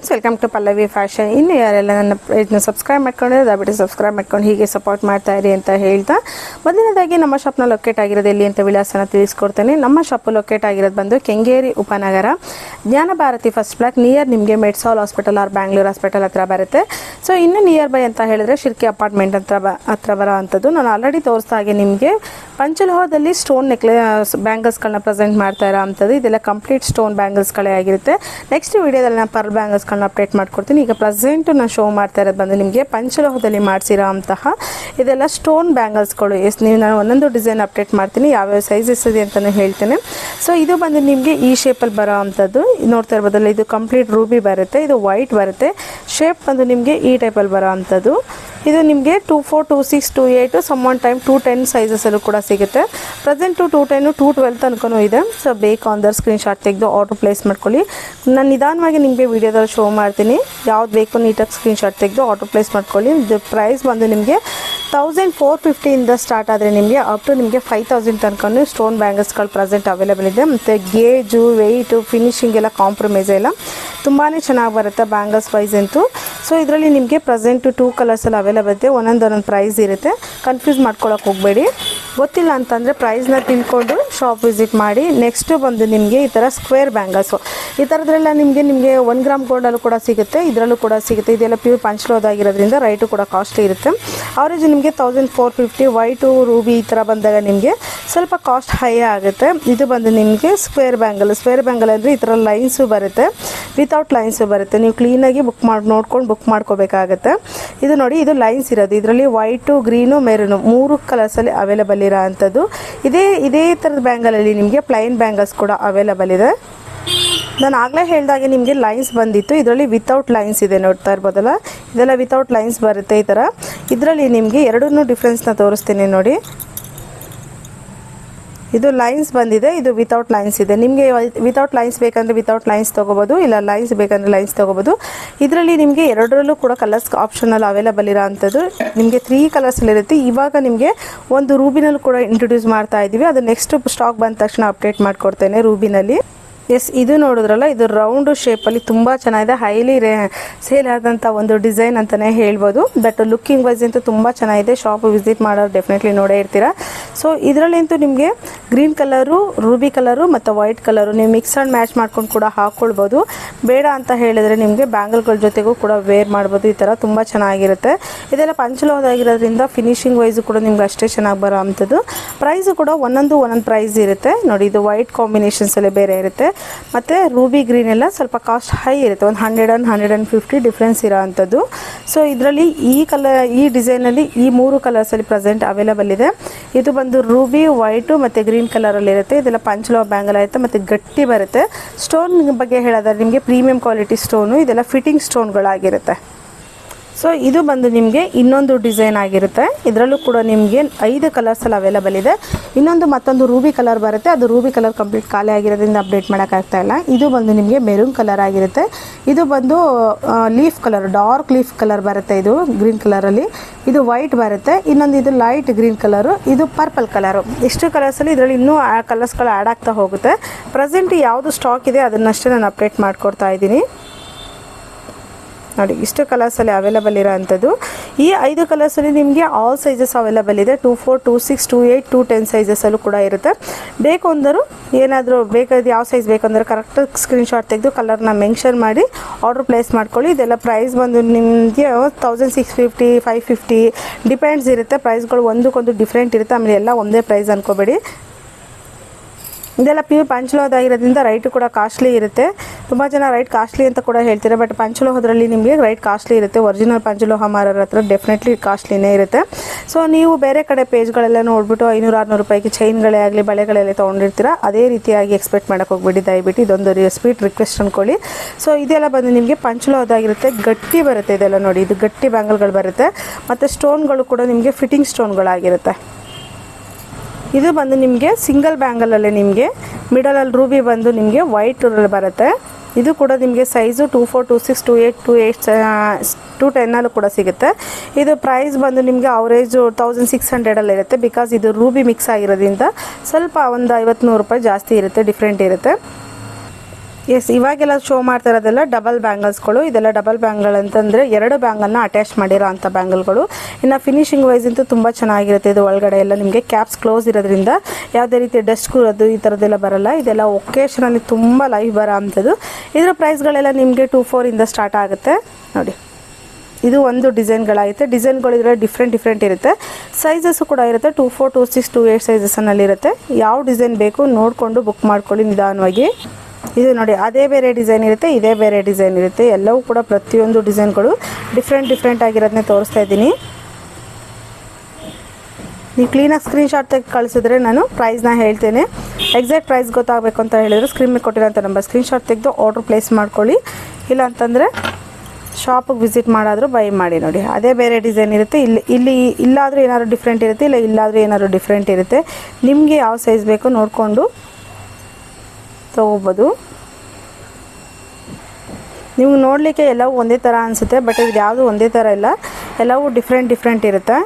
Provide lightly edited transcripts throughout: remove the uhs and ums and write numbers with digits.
Friends, welcome to Pallavi fashion. ಇನ್ನು ಯಾರೆಲ್ಲ ನನ್ನ ಪೇಜ್ನ ಸಬ್ಸ್ಕ್ರೈಬ್ ಮಾಡ್ಕೊಂಡಿರೋ ದಯವಿಟ್ಟು ಸಬ್ಸ್ಕ್ರೈಬ್ ಮಾಡ್ಕೊಂಡು ಹೀಗೆ ಸಪೋರ್ಟ್ ಮಾಡ್ತಾ ಇರಿ ಅಂತ ಹೇಳ್ತಾ, ಮೊದಲನೇದಾಗಿ ನಮ್ಮ ಶಾಪ್ನ ಲೊಕೇಟ್ ಆಗಿರೋದು ಎಲ್ಲಿ ಅಂತ ವಿಳಾಸನ ತಿಳಿಸ್ಕೊಡ್ತೇನೆ. ನಮ್ಮ ಶಾಪ್ ಲೊಕೇಟ್ ಆಗಿರೋದು ಬಂದು ಕೆಂಗೇರಿ ಉಪನಗರ, ಜ್ಞಾನ ಭಾರತಿ ಫಸ್ಟ್ ಬ್ಲಾಕ್, ನಿಯರ್ ನಿಮಗೆ ಮೆಡ್ಸಾಲ್ ಹಾಸ್ಪಿಟಲ್ ಆರ್ ಬ್ಯಾಂಗ್ಳೂರ್ ಹಾಸ್ಪಿಟಲ್ ಹತ್ರ ಬರುತ್ತೆ. ಸೊ ಇನ್ನು ನಿಯರ್ ಬೈ ಅಂತ ಹೇಳಿದ್ರೆ ಶಿರ್ಕಿ ಅಪಾರ್ಟ್ಮೆಂಟ್ ಹತ್ರ ಬರೋ ಅಂಥದ್ದು. ನಾನು ಆಲ್ರೆಡಿ ತೋರಿಸ್ತಾ ಹಾಗೆ ನಿಮಗೆ ಪಂಚಲೋಹದಲ್ಲಿ ಸ್ಟೋನ್ ಬ್ಯಾಂಗಲ್ಸ್ಗಳನ್ನ ಪ್ರೆಸೆಂಟ್ ಮಾಡ್ತಾ ಇರೋ ಅಂಥದ್ದು. ಇದೆಲ್ಲ ಕಂಪ್ಲೀಟ್ ಸ್ಟೋನ್ ಬ್ಯಾಂಗಲ್ಸ್ಗಳೇ ಆಗಿರುತ್ತೆ. ನೆಕ್ಸ್ಟ್ ವಿಡಿಯೋದಲ್ಲಿ ನಾನು ಪರ್ಲ್ ಬ್ಯಾಂಗಲ್ಸ್ಗಳನ್ನ ಅಪ್ಡೇಟ್ ಮಾಡ್ಕೊಡ್ತೀನಿ. ಈಗ ಪ್ರೆಸೆಂಟು ನಾನು ಶೋ ಮಾಡ್ತಾ ಇರೋದು ಬಂದು ನಿಮಗೆ ಪಂಚಲೋಹದಲ್ಲಿ ಮಾಡಿಸಿರೋ ಅಂತಹ ಇದೆಲ್ಲ ಸ್ಟೋನ್ ಬ್ಯಾಂಗಲ್ಸ್ಗಳು. ನಾನು ಒಂದೊಂದು ಡಿಸೈನ್ ಅಪ್ಡೇಟ್ ಮಾಡ್ತೀನಿ, ಯಾವ್ಯಾವ ಸೈಜಸ್ ಇದೆ ಅಂತಲೂ ಹೇಳ್ತೇನೆ. ಸೊ ಇದು ಬಂದು ನಿಮಗೆ ಈ ಶೇಪಲ್ಲಿ ಬರೋ ಅಂಥದ್ದು ನೋಡ್ತಾ ಇರ್ಬೋದಲ್ಲ, ಇದು ಕಂಪ್ಲೀಟ್ ರೂಬಿ ಬರುತ್ತೆ, ಇದು ವೈಟ್ ಬರುತ್ತೆ. ಶೇಪ್ ಬಂದು ನಿಮಗೆ ಈ ಟೈಪಲ್ಲಿ ಬರೋ ಅಂಥದ್ದು. ಇದು ನಿಮಗೆ 24, 26, 28, ಸಮ್ ಒನ್ ಟೈಮ್ 210 ಸೈಜಸಲ್ಲೂ ಕೂಡ ಸಿಗುತ್ತೆ. ಪ್ರೆಸೆಂಟು 210, 212 ತನಕನೂ ಇದೆ. ಸೊ ಬೇಕು ಅಂದರೆ ಸ್ಕ್ರೀನ್ಶಾಟ್ ತೆಗೆದು ಆರ್ಡರ್ ಪ್ಲೇಸ್ ಮಾಡ್ಕೊಳ್ಳಿ. ನಾನು ನಿಧಾನವಾಗಿ ನಿಮಗೆ ವೀಡಿಯೋದಲ್ಲಿ ಶೋ ಮಾಡ್ತೀನಿ, ಯಾವ್ದು ಬೇಕು ನೀಟಾಗಿ ಸ್ಕ್ರೀನ್ಶಾಟ್ ತೆಗೆದು ಆರ್ಡರ್ ಪ್ಲೇಸ್ ಮಾಡ್ಕೊಳ್ಳಿ. ಇದು ಪ್ರೈಸ್ ಬಂದು ನಿಮಗೆ 1450 ಸ್ಟಾರ್ಟ್ ಆದರೆ ನಿಮಗೆ ಅಪ್ ಟು ನಿಮಗೆ 5000 ತನಕ ಸ್ಟೋನ್ ಬ್ಯಾಂಗಲ್ಸ್ಗಳು ಪ್ರೆಸೆಂಟ್ ಅವೈಲೇಬಲ್ ಇದೆ. ಮತ್ತು ಗೇಜು, ವೆಯ್ಟು, ಫಿನಿಶಿಂಗ್ ಎಲ್ಲ ಕಾಂಪ್ರಮೈಸ್ ಎಲ್ಲ ತುಂಬಾ ಚೆನ್ನಾಗಿ ಬರುತ್ತೆ ಬ್ಯಾಂಗಲ್ಸ್ ವೈಸ್ ಅಂತೂ. ಸೊ ಇದರಲ್ಲಿ ನಿಮಗೆ ಪ್ರೆಸೆಂಟು 2 ಕಲರ್ಸಲ್ಲಿ ಅವೈಲೇಬಲ್ ಇದೆ. ಒಂದೊಂದೊಂದೊಂದು ಪ್ರೈಸ್ ಇರುತ್ತೆ, ಕನ್ಫ್ಯೂಸ್ ಮಾಡ್ಕೊಳಕ್ಕೆ ಹೋಗಬೇಡಿ. ಗೊತ್ತಿಲ್ಲ ಅಂತಂದರೆ ಪ್ರೈಸ್ನ ತಿಳ್ಕೊಂಡು ಶಾಪ್ ವಿಸಿಟ್ ಮಾಡಿ. ನೆಕ್ಸ್ಟು ಬಂದು ನಿಮಗೆ ಈ ಥರ ಸ್ಕ್ವೇರ್ ಬ್ಯಾಂಗಲ್ಸು, ಈ ಥರದ್ರೆಲ್ಲ ನಿಮಗೆ 1 ಗ್ರಾಮ್ ಗೋಲ್ಡಲ್ಲೂ ಕೂಡ ಸಿಗುತ್ತೆ, ಇದರಲ್ಲೂ ಕೂಡ ಸಿಗುತ್ತೆ. ಇದೆಲ್ಲ ಪ್ಯೂರ್ ಪಂಚಲೋಹದಾಗಿರೋದ್ರಿಂದ ರೈಟು ಕೂಡ ಕಾಸ್ಟ್ಲಿ ಇರುತ್ತೆ. ಅವರೇಜ್ ನಿಮಗೆ 1450. ವೈಟು, ರೂಬಿ ಈ ಥರ ಬಂದಾಗ ನಿಮಗೆ ಸ್ವಲ್ಪ ಕಾಸ್ಟ್ ಹೈ ಆಗುತ್ತೆ. ಇದು ಬಂದು ನಿಮಗೆ ಸ್ಕ್ವೇರ್ ಬ್ಯಾಂಗಲ್ ಅಂದರೆ ಈ ಥರ ಲೈನ್ಸು ಬರುತ್ತೆ, ವಿತೌಟ್ ಲೈನ್ಸು ಬರುತ್ತೆ. ನೀವು ಕ್ಲೀನಾಗಿ ನೋಡ್ಕೊಂಡು ಬುಕ್ ಮಾಡ್ಕೋಬೇಕಾಗತ್ತೆ. ಇದು ನೋಡಿ, ಇದು ಲೈನ್ಸ್ ಇರೋದು. ಇದರಲ್ಲಿ ವೈಟು, ಗ್ರೀನು, ಮೆರೂನು 3 ಕಲರ್ಸಲ್ಲಿ ಅವೈಲೇಬಲ್ ಇರೋ ಅಂಥದ್ದು. ಇದೇ ಥರದ ಬ್ಯಾಂಗಲಲ್ಲಿ ನಿಮಗೆ ಪ್ಲೈನ್ ಬ್ಯಾಂಗಲ್ಸ್ ಕೂಡ ಅವೈಲೇಬಲ್ ಇದೆ. ನಾನು ಆಗಲೇ ಹೇಳಿದಾಗೆ ನಿಮಗೆ ಲೈನ್ಸ್ ಬಂದಿತ್ತು, ಇದರಲ್ಲಿ ವಿತೌಟ್ ಲೈನ್ಸ್ ಇದೆ, ನೋಡ್ತಾ ಇರ್ಬೋದಲ್ಲ, ಇದೆಲ್ಲ ವಿತೌಟ್ ಲೈನ್ಸ್ ಬರುತ್ತೆ ಈ ಥರ. ಇದರಲ್ಲಿ ನಿಮಗೆ ಎರಡನ್ನೂ ಡಿಫ್ರೆನ್ಸ್ನ ತೋರಿಸ್ತೀನಿ ನೋಡಿ. ಇದು ಲೈನ್ಸ್ ಬಂದಿದೆ, ಇದು ವಿತೌಟ್ ಲೈನ್ಸ್ ಇದೆ. ನಿಮಗೆ ವಿತೌಟ್ ಲೈನ್ಸ್ ಬೇಕಂದರೆ ವಿತೌಟ್ ಲೈನ್ಸ್ ತೊಗೋಬೋದು, ಇಲ್ಲ ಲೈನ್ಸ್ ಬೇಕಂದರೆ ಲೈನ್ಸ್ ತೊಗೋಬೋದು. ಇದರಲ್ಲಿ ನಿಮಗೆ ಎರಡರಲ್ಲೂ ಕೂಡ ಕಲರ್ಸ್ ಆಪ್ಷನಲ್ಲಿ ಅವೈಲೇಬಲ್ ಇರೋ ಅಂಥದ್ದು. ನಿಮಗೆ 3 ಕಲರ್ಸಲ್ಲಿರುತ್ತೆ. ಇವಾಗ ನಿಮಗೆ ಒಂದು ರೂಬಿನಲ್ಲೂ ಕೂಡ ಇಂಟ್ರೊಡ್ಯೂಸ್ ಮಾಡ್ತಾ ಇದ್ದೀವಿ, ಅದು ನೆಕ್ಸ್ಟ್ ಸ್ಟಾಕ್ ಬಂದ ತಕ್ಷಣ ಅಪ್ಡೇಟ್ ಮಾಡಿಕೊಡ್ತೇನೆ ರೂಬಿನಲ್ಲಿ. ಎಸ್, ಇದು ನೋಡಿದ್ರಲ್ಲ, ಇದು ರೌಂಡು ಶೇಪಲ್ಲಿ ತುಂಬ ಚೆನ್ನಾಗಿದೆ, ಹೈಲಿ ಸೇಲ್ ಆದಂಥ ಒಂದು ಡಿಸೈನ್ ಅಂತಲೇ ಹೇಳ್ಬೋದು. ಬಟ್ ಲುಕ್ಕಿಂಗ್ ವೈಸ್ ಅಂತೂ ತುಂಬ ಚೆನ್ನಾಗಿದೆ. ಶಾಪ್ ವಿಸಿಟ್ ಮಾಡೋರು ಡೆಫಿನೆಟ್ಲಿ ನೋಡೇ ಇರ್ತೀರ. ಸೊ ಇದರಲ್ಲಂತೂ ನಿಮಗೆ ಗ್ರೀನ್ ಕಲರು, ರೂಬಿ ಕಲರು ಮತ್ತು ವೈಟ್ ಕಲರು ನೀವು ಮಿಕ್ಸ್ ಆ್ಯಂಡ್ ಮ್ಯಾಚ್ ಮಾಡ್ಕೊಂಡು ಕೂಡ ಹಾಕ್ಕೊಳ್ಬೋದು. ಬೇಡ ಅಂತ ಹೇಳಿದರೆ ನಿಮಗೆ ಬ್ಯಾಂಗಲ್ಗಳ ಜೊತೆಗೂ ಕೂಡ ವೇರ್ ಮಾಡ್ಬೋದು. ಈ ಥರ ತುಂಬ ಚೆನ್ನಾಗಿರುತ್ತೆ. ಇದೆಲ್ಲ ಪಂಚಲೋಹದಾಗಿರೋದ್ರಿಂದ ಫಿನಿಶಿಂಗ್ ವೈಸು ಕೂಡ ನಿಮ್ಗೆ ಅಷ್ಟೇ ಚೆನ್ನಾಗಿ ಬರೋ ಅಂಥದ್ದು. ಪ್ರೈಸು ಕೂಡ ಒಂದೊಂದು ಪ್ರೈಸ್ ಇರುತ್ತೆ ನೋಡಿ. ಇದು ವೈಟ್ ಕಾಂಬಿನೇಷನ್ಸಲ್ಲೇ ಬೇರೆ ಇರುತ್ತೆ, ಮತ್ತು ರೂಬಿ ಗ್ರೀನ್ ಎಲ್ಲ ಸ್ವಲ್ಪ ಕಾಸ್ಟ್ ಹೈ ಇರುತ್ತೆ, ಒಂದು 100 150 ಡಿಫ್ರೆನ್ಸ್ ಇರೋ ಅಂಥದ್ದು. ಸೊ ಇದರಲ್ಲಿ ಈ ಡಿಸೈನಲ್ಲಿ ಈ 3 ಕಲರ್ಸಲ್ಲಿ ಪ್ರೆಸೆಂಟ್ ಅವೈಲೇಬಲ್ ಇದೆ. ಇದು ಬಂದು ರೂಬಿ, ವೈಟು ಮತ್ತು ಗ್ರೀನ್ ಕಲರಲ್ಲಿ ಇರುತ್ತೆ. ಇದೆಲ್ಲ ಪಂಚಲೋಹ ಬ್ಯಾಂಗಲ್ ಆಯಿತು ಮತ್ತು ಗಟ್ಟಿ ಬರುತ್ತೆ. ಸ್ಟೋನ್ ಬಗ್ಗೆ ಹೇಳೋದಾದ್ರೆ ನಿಮಗೆ ಪ್ರೀಮಿಯಂ ಕ್ವಾಲಿಟಿ ಸ್ಟೋನು, ಇದೆಲ್ಲ ಫಿಟ್ಟಿಂಗ್ ಸ್ಟೋನ್ಗಳಾಗಿರುತ್ತೆ. ಸೊ ಇದು ಬಂದು ನಿಮಗೆ ಇನ್ನೊಂದು ಡಿಸೈನ್ ಆಗಿರುತ್ತೆ. ಇದರಲ್ಲೂ ಕೂಡ ನಿಮಗೆ 5 ಕಲರ್ಸಲ್ಲಿ ಅವೈಲೇಬಲ್ ಇದೆ. ಮತ್ತೊಂದು ರೂಬಿ ಕಲರ್ ಬರುತ್ತೆ, ಅದು ರೂಬಿ ಕಲರ್ ಕಂಪ್ಲೀಟ್ ಖಾಲಿ ಆಗಿರೋದ್ರಿಂದ ಅಪ್ಡೇಟ್ ಮಾಡೋಕ್ಕಾಗ್ತಾ ಇಲ್ಲ. ಇದು ಬಂದು ನಿಮಗೆ ಮೆರೂನ್ ಕಲರ್ ಆಗಿರುತ್ತೆ. ಇದು ಬಂದು leaf colour, dark leaf colour ಬರುತ್ತೆ, ಇದು ಗ್ರೀನ್ ಕಲರಲ್ಲಿ. ಇದು ವೈಟ್ ಬರುತ್ತೆ. ಇದು ಲೈಟ್ ಗ್ರೀನ್ ಕಲರು, ಇದು ಪರ್ಪಲ್ ಕಲರು. ಇಷ್ಟು ಕಲರ್ಸಲ್ಲಿ ಇದರಲ್ಲಿ ಇನ್ನೂ ಕಲರ್ಸ್ಗಳು ಆ್ಯಡ್ ಆಗ್ತಾ ಹೋಗುತ್ತೆ. ಪ್ರೆಸೆಂಟ್ ಯಾವುದು ಸ್ಟಾಕ್ ಇದೆ ಅದನ್ನಷ್ಟೇ ನಾನು ಅಪ್ಡೇಟ್ ಮಾಡಿಕೊಡ್ತಾ ಇದ್ದೀನಿ ನೋಡಿ. ಇಷ್ಟು ಕಲರ್ಸಲ್ಲಿ ಅವೈಲೇಬಲ್ ಇರೋ ಅಂಥದ್ದು. ಈ 5 ಕಲರ್ಸಲ್ಲಿ ನಿಮಗೆ ಆಲ್ ಸೈಜಸ್ ಅವೈಲೇಬಲ್ ಇದೆ. 24, 26, 28, 210 ಸೈಜಸಲ್ಲೂ ಕೂಡ ಇರುತ್ತೆ. ಬೇಕು ಅಂದರೂ ಏನಾದರೂ ಬೇಕಾದ ಯಾವ ಸೈಜ್ ಬೇಕಂದ್ರೆ ಕರೆಕ್ಟಾಗಿ ಸ್ಕ್ರೀನ್ಶಾಟ್ ತೆಗೆದು ಕಲರ್ನ ಮೆನ್ಷನ್ ಮಾಡಿ ಆರ್ಡರ್ ಪ್ಲೇಸ್ ಮಾಡ್ಕೊಳ್ಳಿ. ಇದೆಲ್ಲ ಪ್ರೈಸ್ ಬಂದು ನಿಮಗೆ 1650, 550 ಡಿಪೆಂಡ್ಸ್ ಇರುತ್ತೆ. ಪ್ರೈಸ್ಗಳು ಒಂದಕ್ಕೊಂದು ಡಿಫ್ರೆಂಟ್ ಇರುತ್ತೆ. ಆಮೇಲೆ ಎಲ್ಲ ಒಂದೇ ಪ್ರೈಸ್ ಅಂದ್ಕೋಬೇಡಿ. ಇದೆಲ್ಲ ಪ್ಯೂರ್ ಪಂಚಲೋಹದಾಗಿರೋದ್ರಿಂದ ರೈಟು ಕೂಡ ಕಾಸ್ಟ್ಲಿ ಇರುತ್ತೆ. ತುಂಬ ಜನ ರೈಟ್ ಕಾಸ್ಟ್ಲಿ ಅಂತ ಕೂಡ ಹೇಳ್ತಾರೆ, ಬಟ್ ಪಂಚಲೋಹದಲ್ಲಿ ನಿಮಗೆ ರೈಟ್ ಕಾಸ್ಟ್ಲಿ ಇರುತ್ತೆ. ಒರಿಜಿನಲ್ ಪಂಚಲೋಹ ಮಾರೋರ ಹತ್ರ ಡೆಫಿನೆಟ್ಲಿ ಕಾಸ್ಟ್ಲಿನೇ ಇರುತ್ತೆ. ಸೊ ನೀವು ಬೇರೆ ಕಡೆ ಪೇಜ್ಗಳೆಲ್ಲ ನೋಡ್ಬಿಟ್ಟು 500-600 ರೂಪಾಯಿಗೆ ಚೈನ್ಗಳೇ ಆಗಲಿ ಬಳೆಗಳೆಲ್ಲ ತೊಗೊಂಡಿರ್ತೀರ, ಅದೇ ರೀತಿಯಾಗಿ ಎಕ್ಸ್ಪೆಕ್ಟ್ ಮಾಡೋಕ್ಕೆ ಹೋಗ್ಬಿಡಿ ದಯವಿಟ್ಟು. ಇದೊಂದು ಸ್ವೀಟ್ ರಿಕ್ವೆಸ್ಟ್ ಅಂದ್ಕೊಳ್ಳಿ. ಸೊ ಇದೆಲ್ಲ ಬಂದು ನಿಮಗೆ ಪಂಚಲೋಹದಾಗಿರುತ್ತೆ, ಗಟ್ಟಿ ಬರುತ್ತೆ. ಇದೆಲ್ಲ ನೋಡಿ, ಇದು ಗಟ್ಟಿ ಬ್ಯಾಂಗಲ್ಗಳು ಬರುತ್ತೆ. ಮತ್ತು ಸ್ಟೋನ್ಗಳು ಕೂಡ ನಿಮಗೆ ಫಿಟ್ಟಿಂಗ್ ಸ್ಟೋನ್ಗಳಾಗಿರುತ್ತೆ. ಇದು ಬಂದು ನಿಮಗೆ ಸಿಂಗಲ್ ಬ್ಯಾಂಗಲಲ್ಲೇ ನಿಮಗೆ ಮಿಡಲಲ್ಲಿ ರೂಬಿ ಬಂದು ನಿಮಗೆ ವೈಟ್ ಬರುತ್ತೆ. ಇದು ಕೂಡ ನಿಮಗೆ ಸೈಜು 24, 26, 28, 28, 210 ಕೂಡ ಸಿಗುತ್ತೆ. ಇದು ಪ್ರೈಸ್ ಬಂದು ನಿಮಗೆ ಅವರೇಜು 1600 ಇರುತ್ತೆ. ಬಿಕಾಸ್ ಇದು ರೂಬಿ ಮಿಕ್ಸ್ ಆಗಿರೋದ್ರಿಂದ ಸ್ವಲ್ಪ ಒಂದು 50-100 ರೂಪಾಯಿ ಜಾಸ್ತಿ ಇರುತ್ತೆ, ಡಿಫ್ರೆಂಟ್ ಇರುತ್ತೆ. ಎಸ್, ಇವಾಗೆಲ್ಲ ಶೋ ಮಾಡ್ತಾ ಇರೋದೆಲ್ಲ ಡಬಲ್ ಬ್ಯಾಂಗಲ್ಸ್ಗಳು. ಇದೆಲ್ಲ ಡಬಲ್ ಬ್ಯಾಂಗಲ್ ಅಂತಂದರೆ 2 ಬ್ಯಾಂಗಲ್ನ ಅಟ್ಯಾಚ್ ಮಾಡಿರೋ ಅಂಥ ಬ್ಯಾಂಗಲ್ಗಳು. ಇನ್ನು ಫಿನಿಶಿಂಗ್ ವೈಸ್ ಅಂತೂ ತುಂಬ ಚೆನ್ನಾಗಿರುತ್ತೆ. ಇದು ಒಳಗಡೆ ಎಲ್ಲ ನಿಮಗೆ ಕ್ಯಾಪ್ಸ್ ಕ್ಲೋಸ್ ಇರೋದ್ರಿಂದ ಯಾವುದೇ ರೀತಿ ಡಸ್ಟ್ ಕೂರೋದು ಈ ಥರದ್ದೆಲ್ಲ ಬರೋಲ್ಲ. ಇದೆಲ್ಲ ಒಕೇಶನಲ್ಲಿ ತುಂಬ ಲೈಫ್ ಬರೋ ಅಂಥದ್ದು. ಇದರ ಪ್ರೈಸ್ಗಳೆಲ್ಲ ನಿಮಗೆ 2,400 ಸ್ಟಾರ್ಟ್ ಆಗುತ್ತೆ ನೋಡಿ. ಇದು ಒಂದು ಡಿಸೈನ್ಗಳಾಗುತ್ತೆ. ಡಿಸೈನ್ಗಳು ಇದರಲ್ಲಿ ಡಿಫ್ರೆಂಟ್ ಇರುತ್ತೆ. ಸೈಜಸ್ಸು ಕೂಡ ಇರುತ್ತೆ. 2,4, 2,6, 2,8 ಸೈಜಸ್ಸನ್ನಲ್ಲಿರುತ್ತೆ. ಯಾವ ಡಿಸೈನ್ ಬೇಕು ನೋಡಿಕೊಂಡು ಬುಕ್ ಮಾಡ್ಕೊಳ್ಳಿ ನಿಧಾನವಾಗಿ. ಇದು ನೋಡಿ, ಅದೇ ಬೇರೆ ಡಿಸೈನ್ ಇರುತ್ತೆ, ಇದೇ ಬೇರೆ ಡಿಸೈನ್ ಇರುತ್ತೆ. ಎಲ್ಲವೂ ಕೂಡ ಪ್ರತಿಯೊಂದು ಡಿಸೈನ್ಗಳು ಡಿಫ್ರೆಂಟ್ ಆಗಿರೋದನ್ನೇ ತೋರಿಸ್ತಾ ಇದ್ದೀನಿ. ನೀವು ಕ್ಲೀನಾಗಿ ಸ್ಕ್ರೀನ್ಶಾಟ್ ತೆಗೆದು ಕಳಿಸಿದ್ರೆ ನಾನು ಪ್ರೈಸ್ನ ಹೇಳ್ತೇನೆ. ಎಕ್ಸಾಕ್ಟ್ ಪ್ರೈಸ್ ಗೊತ್ತಾಗಬೇಕು ಅಂತ ಹೇಳಿದರೆ ಸ್ಕ್ರೀನ್ ಮೇಲೆ ಕೊಟ್ಟಿರೋಂಥ ನಂಬರ್ ಸ್ಕ್ರೀನ್ಶಾಟ್ ತೆಗೆದು ಆರ್ಡ್ರ್ ಪ್ಲೇಸ್ ಮಾಡ್ಕೊಳ್ಳಿ. ಇಲ್ಲ ಅಂತಂದರೆ ಶಾಪಿಗೆ ವಿಸಿಟ್ ಮಾಡಾದರೂ ಬೈ ಮಾಡಿ ನೋಡಿ. ಅದೇ ಬೇರೆ ಡಿಸೈನ್ ಇರುತ್ತೆ. ಇಲ್ಲಿ ಇಲ್ಲಾದರೂ ಏನಾದ್ರು ಡಿಫ್ರೆಂಟ್ ಇರುತ್ತೆ, ಇಲ್ಲಾದರೂ ಏನಾದ್ರು ಡಿಫ್ರೆಂಟ್ ಇರುತ್ತೆ. ನಿಮಗೆ ಯಾವ ಸೈಜ್ ಬೇಕೋ ನೋಡಿಕೊಂಡು ತೊಗೋಬೋದು. ನಿಮ್ಗೆ ನೋಡಲಿಕ್ಕೆ ಎಲ್ಲವೂ ಒಂದೇ ಥರ ಅನಿಸುತ್ತೆ, ಬಟ್ ಇದು ಯಾವುದು ಒಂದೇ ಥರ ಇಲ್ಲ, ಎಲ್ಲವೂ ಡಿಫ್ರೆಂಟ್ ಇರುತ್ತೆ.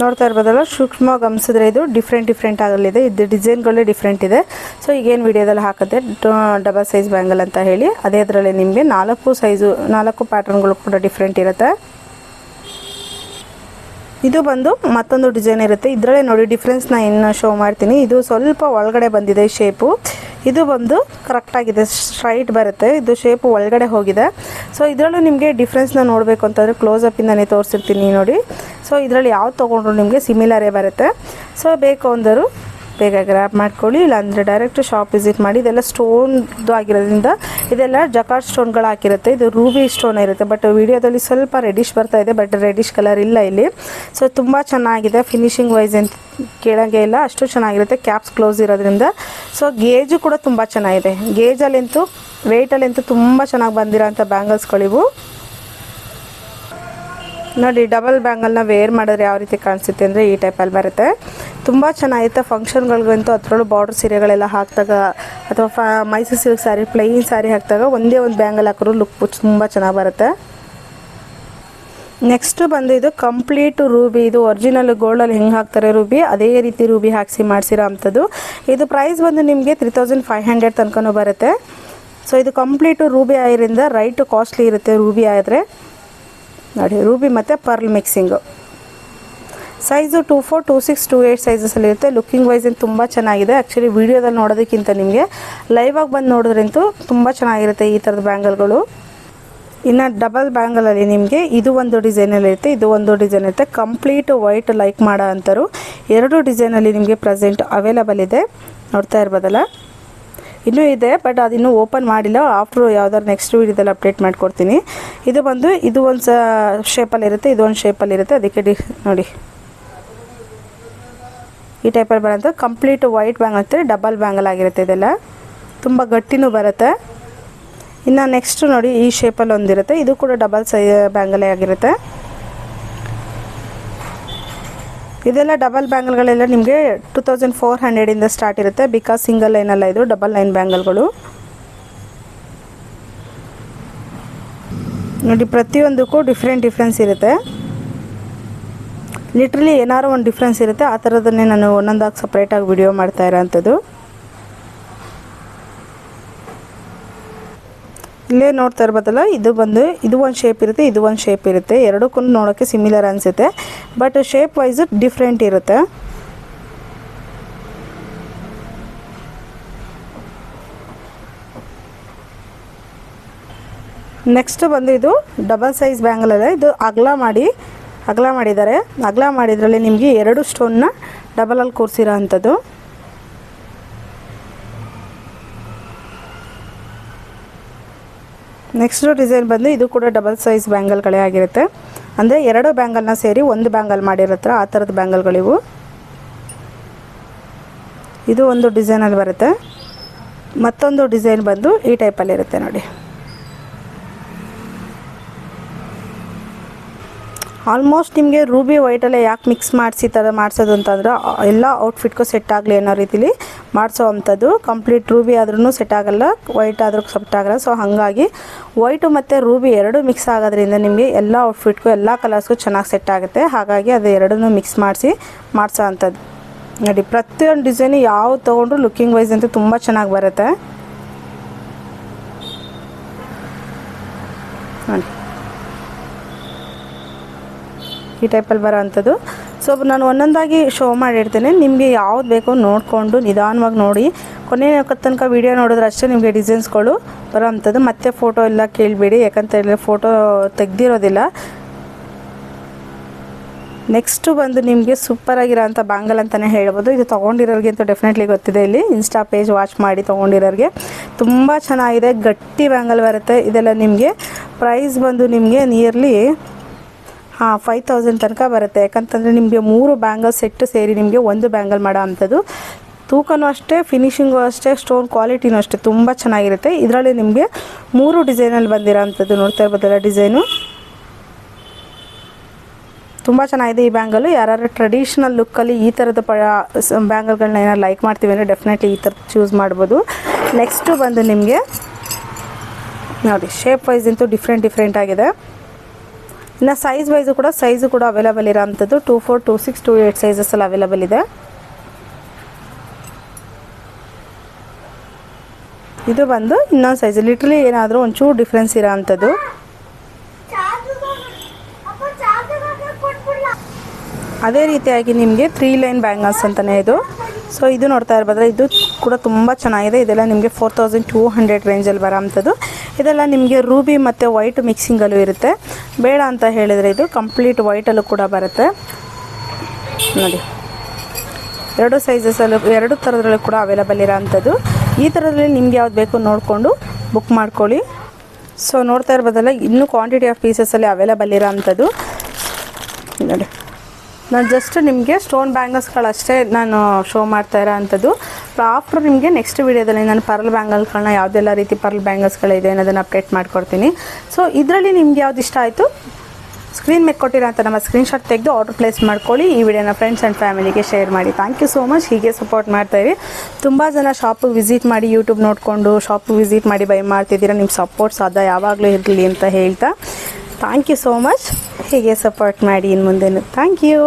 ನೋಡ್ತಾ ಇರ್ಬೋದಲ್ಲ, ಸೂಕ್ಷ್ಮವಾಗಿ ಗಮನಿಸಿದ್ರೆ ಇದು ಡಿಫ್ರೆಂಟ್ ಆಗಲಿದೆ. ಇದು ಡಿಸೈನ್ಗಳೇ ಡಿಫ್ರೆಂಟ್ ಇದೆ. ಸೊ ಈಗೇನು ವಿಡಿಯೋದಲ್ಲಿ ಹಾಕಿದೆ ಡಬಲ್ ಸೈಜ್ ಬ್ಯಾಂಗಲ್ ಅಂತ ಹೇಳಿ, ಅದೇ ಅದರಲ್ಲಿ ನಿಮಗೆ 4 ಪ್ಯಾಟರ್ನ್ಗಳು ಕೂಡ ಡಿಫ್ರೆಂಟ್ ಇರುತ್ತೆ. ಇದು ಬಂದು ಮತ್ತೊಂದು ಡಿಸೈನ್ ಇರುತ್ತೆ. ಇದರಲ್ಲೇ ನೋಡಿ ಡಿಫ್ರೆನ್ಸ್ನ ಇನ್ನು ಶೋ ಮಾಡ್ತೀನಿ. ಇದು ಸ್ವಲ್ಪ ಒಳಗಡೆ ಬಂದಿದೆ ಶೇಪು. ಇದು ಬಂದು ಕರೆಕ್ಟಾಗಿದೆ, ಸ್ಟ್ರೈಟ್ ಬರುತ್ತೆ. ಇದು ಶೇಪು ಒಳಗಡೆ ಹೋಗಿದೆ. ಸೊ ಇದರಲ್ಲೂ ನಿಮಗೆ ಡಿಫ್ರೆನ್ಸ್ನ ನೋಡಬೇಕು ಅಂತಂದರೆ ಕ್ಲೋಸಪ್ಪಿಂದನೇ ತೋರಿಸಿರ್ತೀನಿ ನೋಡಿ. ಸೊ ಇದರಲ್ಲಿ ಯಾವ್ದು ತೊಗೊಂಡ್ರು ನಿಮಗೆ ಸಿಮಿಲರೇ ಬರುತ್ತೆ. ಸೊ ಬೇಕು ಅಂದರು ಬೇಗ ಗ್ರ್ಯಾಬ್ ಮಾಡ್ಕೊಳ್ಳಿ, ಇಲ್ಲಾಂದರೆ ಡೈರೆಕ್ಟ್ ಶಾಪ್ ವಿಸಿಟ್ ಮಾಡಿ. ಇದೆಲ್ಲ ಸ್ಟೋನ್ದು ಆಗಿರೋದ್ರಿಂದ ಇದೆಲ್ಲ ಜಕಾರ್ಡ್ ಸ್ಟೋನ್ಗಳು ಹಾಕಿರುತ್ತೆ. ಇದು ರೂಬಿ ಸ್ಟೋನ್ ಇರುತ್ತೆ, ಬಟ್ ವಿಡಿಯೋದಲ್ಲಿ ಸ್ವಲ್ಪ ರೆಡಿಶ್ ಬರ್ತಾ ಇದೆ, ಬಟ್ ರೆಡಿಶ್ ಕಲರ್ ಇಲ್ಲ ಇಲ್ಲಿ. ಸೊ ತುಂಬ ಚೆನ್ನಾಗಿದೆ. ಫಿನಿಶಿಂಗ್ ವೈಸ್ ಅಂತ ಕೇಳೋಂಗೆ ಇಲ್ಲ, ಅಷ್ಟು ಚೆನ್ನಾಗಿರುತ್ತೆ. ಕ್ಯಾಪ್ಸ್ ಕ್ಲೋಸ್ ಇರೋದ್ರಿಂದ. ಸೊ ಗೇಜು ಕೂಡ ತುಂಬ ಚೆನ್ನಾಗಿದೆ. ಗೇಜಲ್ಲಂತೂ ವೆಯ್ಟಲ್ಲಂತೂ ತುಂಬ ಚೆನ್ನಾಗಿ ಬಂದಿರೋಂಥ ಬ್ಯಾಂಗಲ್ಸ್ಗಳಿವು ನೋಡಿ. ಡಬಲ್ ಬ್ಯಾಂಗಲ್ನ ವೇರ್ ಮಾಡಿದ್ರೆ ಯಾವ ರೀತಿ ಕಾಣಿಸುತ್ತೆ ಅಂದರೆ ಈ ಟೈಪಲ್ಲಿ ಬರುತ್ತೆ. ತುಂಬ ಚೆನ್ನಾಗಿರುತ್ತೆ. ಫಂಕ್ಷನ್ಗಳಿಗಂತೂ ಅದರಲ್ಲೂ ಬಾರ್ಡರ್ ಸೀರೆಗಳೆಲ್ಲ ಹಾಕಿದಾಗ ಅಥವಾ ಮೈಸೂರು ಸಿಲ್ಕ್ ಸ್ಯಾರಿ, ಪ್ಲೈನ್ ಸ್ಯಾರಿ ಹಾಕಿದಾಗ ಒಂದೇ ಒಂದು ಬ್ಯಾಂಗಲ್ ಹಾಕಿದ್ರು ಲುಕ್ ತುಂಬ ಚೆನ್ನಾಗಿ ಬರುತ್ತೆ. ನೆಕ್ಸ್ಟ್ ಬಂದು ಇದು ಕಂಪ್ಲೀಟ್ ರೂಬಿ. ಇದು ಒರಿಜಿನಲ್ ಗೋಲ್ಡಲ್ಲಿ ಹೆಂಗೆ ಹಾಕ್ತಾರೆ ರೂಬಿ, ಅದೇ ರೀತಿ ರೂಬಿ ಹಾಕಿಸಿ ಮಾಡಿಸಿರೋ ಅಂಥದ್ದು. ಇದು ಪ್ರೈಸ್ ಬಂದು ನಿಮಗೆ 3,500 ತನಕನೂ ಬರುತ್ತೆ. ಸೊ ಇದು ಕಂಪ್ಲೀಟು ರೂಬಿ ಆಗಿರೋದ್ರಿಂದ ರೈಟು ಕಾಸ್ಟ್ಲಿ ಇರುತ್ತೆ ರೂಬಿ ಆದರೆ ನೋಡಿ. ರೂಬಿ ಮತ್ತು ಪರ್ಲ್ ಮಿಕ್ಸಿಂಗು. ಸೈಜು 2,4, 2,6, 2,8 ಸೈಜಸಲ್ಲಿರುತ್ತೆ. ಲುಕ್ಕಿಂಗ್ ವೈಸ್ ತುಂಬ ಚೆನ್ನಾಗಿದೆ. ಆ್ಯಕ್ಚುಲಿ ವೀಡಿಯೋದಲ್ಲಿ ನೋಡೋದಕ್ಕಿಂತ ನಿಮಗೆ ಲೈವಾಗಿ ಬಂದು ನೋಡಿದ್ರಂತೂ ತುಂಬ ಚೆನ್ನಾಗಿರುತ್ತೆ ಈ ಥರದ ಬ್ಯಾಂಗಲ್ಗಳು. ಇನ್ನು ಡಬಲ್ ಬ್ಯಾಂಗಲಲ್ಲಿ ನಿಮಗೆ ಇದು ಒಂದು ಡಿಸೈನಲ್ಲಿರುತ್ತೆ, ಇದು ಒಂದು ಡಿಸೈನ್ ಇರುತ್ತೆ. ಕಂಪ್ಲೀಟ್ ವೈಟ್ ಲೈಕ್ ಮಾಡೋ ಅಂಥರು 2 ಡಿಸೈನಲ್ಲಿ ನಿಮಗೆ ಪ್ರೆಸೆಂಟ್ ಅವೈಲಬಲ್ ಇದೆ. ನೋಡ್ತಾ ಇರ್ಬೋದಲ್ಲ, ಇನ್ನೂ ಇದೆ, ಬಟ್ ಅದಿನ್ನೂ ಓಪನ್ ಮಾಡಿಲ್ಲ. ಆಫ್ಟ್ರು ಯಾವ್ದಾದ್ರು ನೆಕ್ಸ್ಟ್ ವೀಡಿಯೋದಲ್ಲಿ ಅಪ್ಡೇಟ್ ಮಾಡಿಕೊಡ್ತೀನಿ. ಇದು ಬಂದು ಇದು ಒಂದು ಶೇಪಲ್ಲಿರುತ್ತೆ, ಇದು ಒಂದು ಶೇಪಲ್ಲಿರುತ್ತೆ. ಅದಕ್ಕೆ ನೋಡಿ ಈ ಟೈಪಲ್ಲಿ ಬರೋಂಥ ಕಂಪ್ಲೀಟ್ ವೈಟ್ ಬ್ಯಾಂಗಲ್ ಅಂತ ಡಬಲ್ ಬ್ಯಾಂಗಲ್ ಆಗಿರುತ್ತೆ. ಇದೆಲ್ಲ ತುಂಬ ಗಟ್ಟಿನೂ ಬರುತ್ತೆ. ಇನ್ನು ನೆಕ್ಸ್ಟ್ ನೋಡಿ ಈ ಶೇಪಲ್ಲಿ ಒಂದಿರುತ್ತೆ, ಇದು ಕೂಡ ಡಬಲ್ ಬ್ಯಾಂಗಲೇ ಆಗಿರುತ್ತೆ. ಇದೆಲ್ಲ ಡಬಲ್ ಬ್ಯಾಂಗಲ್ಗಳೆಲ್ಲ ನಿಮಗೆ 2,400 ಸ್ಟಾರ್ಟ್ ಇರುತ್ತೆ. ಬಿಕಾಸ್ ಸಿಂಗಲ್ ಲೈನಲ್ಲ, ಇದು ಡಬಲ್ ಲೈನ್ ಬ್ಯಾಂಗಲ್ಗಳು ನೋಡಿ. ಪ್ರತಿಯೊಂದಕ್ಕೂ ಡಿಫ್ರೆನ್ಸ್ ಇರುತ್ತೆ. ಲಿಟ್ರಲಿ ಏನಾರು ಒಂದು ಡಿಫ್ರೆನ್ಸ್ ಇರುತ್ತೆ. ಆ ಥರದನ್ನೇ ನಾನು ಒಂದೊಂದಾಗಿ ಸಪ್ರೇಟಾಗಿ ವಿಡಿಯೋ ಮಾಡ್ತಾ ಇರೋಂಥದ್ದು. ಇಲ್ಲೇ ನೋಡ್ತಾ ಇರ್ಬೋದಲ್ಲ, ಇದು ಬಂದು ಇದು ಒಂದು ಶೇಪ್ ಇರುತ್ತೆ, ಇದು ಒಂದು ಶೇಪ್ ಇರುತ್ತೆ. ಎರಡಕ್ಕೂ ನೋಡೋಕ್ಕೆ ಸಿಮಿಲರ್ ಅನಿಸುತ್ತೆ, ಬಟ್ ಶೇಪ್ ವೈಸು ಡಿಫ್ರೆಂಟ್ ಇರುತ್ತೆ. ನೆಕ್ಸ್ಟ್ ಬಂದು ಇದು ಡಬಲ್ ಸೈಜ್ ಬ್ಯಾಂಗಲ್ ಅಲ್ಲ, ಇದು ಅಗಲ ಮಾಡಿದ್ದಾರೆ. ಅಗಲ ಮಾಡಿದ್ರಲ್ಲಿ ನಿಮಗೆ 2 ಸ್ಟೋನ್ನ ಡಬಲಲ್ಲಿ ಕೂರಿಸಿರೋ ಅಂಥದ್ದು. ನೆಕ್ಸ್ಟ್ ಡಿಸೈನ್ ಬಂದು ಇದು ಕೂಡ ಡಬಲ್ ಸೈಜ್ ಬ್ಯಾಂಗಲ್ಗಳೇ ಆಗಿರುತ್ತೆ. ಅಂದರೆ 2 ಬ್ಯಾಂಗಲ್ನ ಸೇರಿ ಒಂದು ಬ್ಯಾಂಗಲ್ ಮಾಡಿರತ್ರ ಆ ಥರದ ಬ್ಯಾಂಗಲ್ಗಳಿವು. ಇದು ಒಂದು ಡಿಸೈನಲ್ಲಿ ಬರುತ್ತೆ. ಮತ್ತೊಂದು ಡಿಸೈನ್ ಬಂದು ಈ ಟೈಪಲ್ಲಿರುತ್ತೆ ನೋಡಿ. ಆಲ್ಮೋಸ್ಟ್ ನಿಮಗೆ ರೂಬಿ ವೈಟಲ್ಲೇ ಯಾಕೆ ಮಿಕ್ಸ್ ಮಾಡಿಸಿ ಥರ ಮಾಡಿಸೋದು ಅಂತಂದ್ರೆ ಎಲ್ಲ ಔಟ್ಫಿಟ್ಗೂ ಸೆಟ್ ಆಗಲಿ ಅನ್ನೋ ರೀತಿಲಿ ಮಾಡಿಸೋ ಅಂಥದ್ದು. ಕಂಪ್ಲೀಟ್ ರೂಬಿ ಆದ್ರೂ ಸೆಟ್ ಆಗೋಲ್ಲ, ವೈಟ್ ಆದ್ರೂ ಸೆಟ್ ಆಗೋಲ್ಲ. ಸೊ ಹಾಗಾಗಿ ವೈಟು ಮತ್ತು ರೂಬಿ 2 ಮಿಕ್ಸ್ ಆಗೋದ್ರಿಂದ ನಿಮಗೆ ಎಲ್ಲ ಔಟ್ಫಿಟ್ಗೂ ಎಲ್ಲ ಕಲರ್ಸ್ಗೂ ಚೆನ್ನಾಗಿ ಸೆಟ್ ಆಗುತ್ತೆ. ಹಾಗಾಗಿ ಅದು 2 ಮಿಕ್ಸ್ ಮಾಡಿಸಿ ಮಾಡಿಸೋ ಅಂಥದ್ದು. ನೋಡಿ ಪ್ರತಿಯೊಂದು ಡಿಸೈನು ಯಾವ ತೊಗೊಂಡ್ರು ಲುಕ್ಕಿಂಗ್ ವೈಸ್ ಅಂತೂ ತುಂಬ ಚೆನ್ನಾಗಿ ಬರುತ್ತೆ ನೋಡಿ ಈ ಟೈಪಲ್ಲಿ ಬರೋ ಅಂಥದ್ದು. ಸೊ ನಾನು ಒಂದೊಂದಾಗಿ ಶೋ ಮಾಡಿಡ್ತೇನೆ, ನಿಮಗೆ ಯಾವ್ದು ಬೇಕೋ ನೋಡಿಕೊಂಡು ನಿಧಾನವಾಗಿ ನೋಡಿ ಕೊನೆಯ ತನಕ ವೀಡಿಯೋ ನೋಡಿದ್ರೆ ಅಷ್ಟೇ ನಿಮಗೆ ಡಿಸೈನ್ಸ್ಗಳು ಬರೋ ಅಂಥದ್ದು. ಮತ್ತೆ ಫೋಟೋ ಎಲ್ಲ ಕೇಳಬೇಡಿ, ಯಾಕಂತ ಹೇಳಿದ್ರೆ ಫೋಟೋ ತೆಗ್ದಿರೋದಿಲ್ಲ. ನೆಕ್ಸ್ಟು ಬಂದು ನಿಮಗೆ ಸೂಪರಾಗಿರೋ ಅಂಥ ಬ್ಯಾಂಗಲ್ ಅಂತಲೇ ಹೇಳ್ಬೋದು. ಇದು ತೊಗೊಂಡಿರೋರಿಗೆ ಅಂತೂ ಡೆಫಿನೆಟ್ಲಿ ಗೊತ್ತಿದೆ, ಇಲ್ಲಿ ಇನ್ಸ್ಟಾ ಪೇಜ್ ವಾಚ್ ಮಾಡಿ ತೊಗೊಂಡಿರೋರಿಗೆ ತುಂಬ ಚೆನ್ನಾಗಿದೆ, ಗಟ್ಟಿ ಬ್ಯಾಂಗಲ್ ಬರುತ್ತೆ. ಇದೆಲ್ಲ ನಿಮಗೆ ಪ್ರೈಸ್ ಬಂದು ನಿಮಗೆ ನಿಯರ್ಲಿ 5000 ತನಕ ಬರುತ್ತೆ. ಯಾಕಂತಂದರೆ ನಿಮಗೆ 3 ಬ್ಯಾಂಗಲ್ ಸೆಟ್ಟು ಸೇರಿ ನಿಮಗೆ ಒಂದು ಬ್ಯಾಂಗಲ್ ಮಾಡೋ ಅಂಥದ್ದು. ತೂಕನೂ ಅಷ್ಟೇ, ಫಿನಿಶಿಂಗು ಅಷ್ಟೇ, ಸ್ಟೋನ್ ಕ್ವಾಲಿಟಿನೂ ಅಷ್ಟೇ ತುಂಬ ಚೆನ್ನಾಗಿರುತ್ತೆ. ಇದರಲ್ಲಿ ನಿಮಗೆ 3 ಡಿಸೈನಲ್ಲಿ ಬಂದಿರೋ ಅಂಥದ್ದು ನೋಡ್ತಾ ಇರ್ಬೋದಲ್ಲ ಡಿಸೈನು, ತುಂಬ ಚೆನ್ನಾಗಿದೆ ಈ ಬ್ಯಾಂಗಲು. ಯಾರು ಟ್ರೆಡಿಷ್ನಲ್ ಲುಕ್ಕಲ್ಲಿ ಈ ಥರದ ಬ್ಯಾಂಗಲ್ಗಳನ್ನ ಏನಾರು ಲೈಕ್ ಮಾಡ್ತೀವಿ ಅಂದರೆ ಡೆಫಿನೆಟ್ಲಿ ಈ ಥರ ಚೂಸ್ ಮಾಡ್ಬೋದು. ನೆಕ್ಸ್ಟು ಬಂದು ನಿಮಗೆ ನೋಡಿ ಶೇಪ್ ವೈಸ್ ಅಂತೂ ಡಿಫ್ರೆಂಟ್ ಆಗಿದೆ. ಇನ್ನು ಸೈಜು ಕೂಡ ಅವೈಲೇಬಲ್ ಇರೋ ಅಂಥದ್ದು 24, 26, 28 ಸೈಜಸ್ಸಲ್ಲಿ ಅವೈಲೇಬಲ್ ಇದೆ. ಇದು ಬಂದು ಇನ್ನೊಂದು ಸೈಜ್, ಲಿಟ್ರಲಿ ಏನಾದರೂ ಒಂಚೂರು ಡಿಫ್ರೆನ್ಸ್ ಇರೋ ಅಂಥದ್ದು. ಅದೇ ರೀತಿಯಾಗಿ ನಿಮಗೆ 3 ಲೈನ್ ಬ್ಯಾಂಗಲ್ಸ್ ಅಂತಲೇ ಇದು. ಸೊ ಇದು ನೋಡ್ತಾ ಇರ್ಬೋದ್ರೆ ಇದು ಕೂಡ ತುಂಬ ಚೆನ್ನಾಗಿದೆ. ಇದೆಲ್ಲ ನಿಮಗೆ 4200 ರೇಂಜಲ್ಲಿ ಬರೋ ಅಂಥದ್ದು. ಇದೆಲ್ಲ ನಿಮಗೆ ರೂಬಿ ಮತ್ತು ವೈಟ್ ಮಿಕ್ಸಿಂಗಲ್ಲೂ ಇರುತ್ತೆ. ಬೇಡ ಅಂತ ಹೇಳಿದರೆ ಇದು ಕಂಪ್ಲೀಟ್ ವೈಟಲ್ಲೂ ಕೂಡ ಬರುತ್ತೆ ನೋಡಿ. 2 ಸೈಜಸಲ್ಲೂ 2 ಥರದ್ರಲ್ಲೂ ಕೂಡ ಅವೈಲೇಬಲ್ ಇರೋ ಅಂಥದ್ದು. ಈ ಥರದ್ರಲ್ಲಿ ನಿಮ್ಗೆ ಯಾವ್ದು ಬೇಕು ನೋಡಿಕೊಂಡು ಬುಕ್ ಮಾಡ್ಕೊಳ್ಳಿ. ಸೊ ನೋಡ್ತಾ ಇರ್ಬೋದಲ್ಲ ಇನ್ನೂ ಕ್ವಾಂಟಿಟಿ ಆಫ್ ಪೀಸಸಲ್ಲಿ ಅವೈಲೇಬಲ್ ಇರೋ ಅಂಥದ್ದು ನೋಡಿ. ನಾನು ಜಸ್ಟ್ ನಿಮಗೆ ಸ್ಟೋನ್ ಬ್ಯಾಂಗಲ್ಸ್ಗಳಷ್ಟೇ ನಾನು ಶೋ ಮಾಡ್ತಾ ಇರೋ ಅಂಥದ್ದು. ಆಫ್ಟರ್ ನಿಮಗೆ ನೆಕ್ಸ್ಟ್ ವೀಡಿಯೋದಲ್ಲಿ ನಾನು ಪರ್ಲ್ ಬ್ಯಾಂಗಲ್ಸ್ಗಳನ್ನ ಯಾವುದೆಲ್ಲ ರೀತಿ ಪರ್ಲ್ ಬ್ಯಾಂಗಲ್ಸ್ಗಳಿದೆ ಅನ್ನೋದನ್ನು ಅಪ್ಡೇಟ್ ಮಾಡ್ಕೊಡ್ತೀನಿ. ಸೊ ಇದರಲ್ಲಿ ನಿಮ್ಗೆ ಯಾವ್ದು ಇಷ್ಟ ಆಯಿತು ಸ್ಕ್ರೀನ್ ಮೇಲೆ ಕೊಟ್ಟಿರೋ ಅಂತ ನಮ್ಮ ಸ್ಕ್ರೀನ್ಶಾಟ್ ತೆಗೆದು ಆರ್ಡರ್ ಪ್ಲೇಸ್ ಮಾಡ್ಕೊಳ್ಳಿ. ಈ ವಿಡಿಯೋನ ಫ್ರೆಂಡ್ಸ್ ಆ್ಯಂಡ್ ಫ್ಯಾಮಿಲಿಗೆ ಶೇರ್ ಮಾಡಿ. Thank you so much. ಹೀಗೆ ಸಪೋರ್ಟ್ ಮಾಡ್ತಾಯಿರಿ. ತುಂಬ ಜನ ಶಾಪಿಗೆ ವಿಸಿಟ್ ಮಾಡಿ ಯೂಟ್ಯೂಬ್ ನೋಡಿಕೊಂಡು ಶಾಪಿಗೆ ವಿಸಿಟ್ ಮಾಡಿ ಬೈ ಮಾಡ್ತಿದ್ದೀರಾ. ನಿಮ್ಮ ಸಪೋರ್ಟ್ ಸದಾ ಯಾವಾಗಲೂ ಇರಲಿ ಅಂತ ಹೇಳ್ತಾ ಥ್ಯಾಂಕ್ ಯು ಸೋ ಮಚ್. ಹೀಗೆ ಸಪೋರ್ಟ್ ಮಾಡಿ ಇನ್ನು ಮುಂದೆನೂ. Thank you.